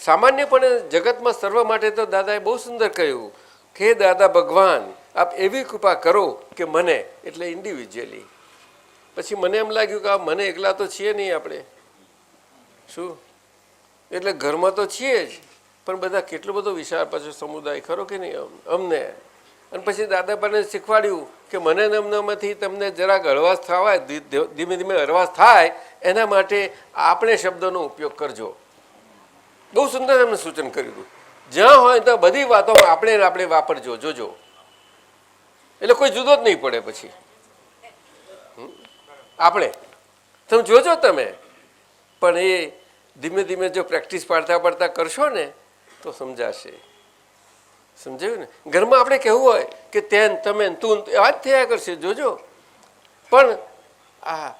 સામાન્યપણે જગતમાં સર્વ માટે તો દાદાએ બહુ સુંદર કહ્યું કે દાદા ભગવાન આપ એવી કૃપા કરો કે મને એટલે ઇન્ડિવિજ્યુઅલી. પછી મને એમ લાગ્યું કે આ મને એકલા તો છીએ નહીં આપણે, શું એટલે ઘરમાં તો છીએ જ, પણ બધા કેટલો બધો વિશાળ પાછો સમુદાય ખરો કે નહીં અમને. અને પછી દાદાભાઈને શીખવાડ્યું કે મને નમનામાંથી તમને જરાક હળવાશ થવાય, ધીમે ધીમે હળવાશ થાય એના માટે આપણે શબ્દોનો ઉપયોગ કરજો. બહુ સુંદર એમને સૂચન કર્યું હતું. જ્યાં હોય તો બધી વાતોમાં આપણે વાપરજો, જોજો, એટલે કોઈ જુદો જ નહીં પડે. પછી આપણે તમે જોજો તમે, પણ એ ધીમે ધીમે જો પ્રેક્ટિસ પાડતા પાડતા કરશો ને તો સમજાશે. સમજાયું ને? ઘરમાં આપણે કહેવું હોય કે તેન તમે તું આ જ થયા કરશે, જોજો. પણ આ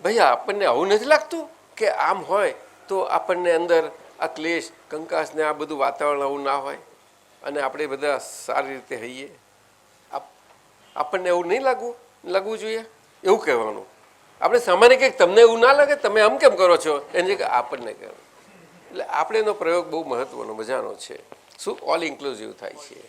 ભાઈ આપણને આવું નથી લાગતું કે આમ હોય તો આપણને અંદર આ ક્લેશ કંકાસ ને આ બધું વાતાવરણ આવું ના હોય અને આપણે બધા સારી રીતે હઈએ? આપણને એવું નહીં લાગવું જોઈએ, એવું કહેવાનું. આપણે સામાન્ય કંઈક તમને એવું ના લાગે તમે આમ કેમ કરો છો, એની જગ્યાએ આપણને કહેવાનું. એટલે આપણે એનો પ્રયોગ બહુ મહત્વનો મજાનો છે. શું ઓલ ઇન્ક્લુઝિવ થાય છે.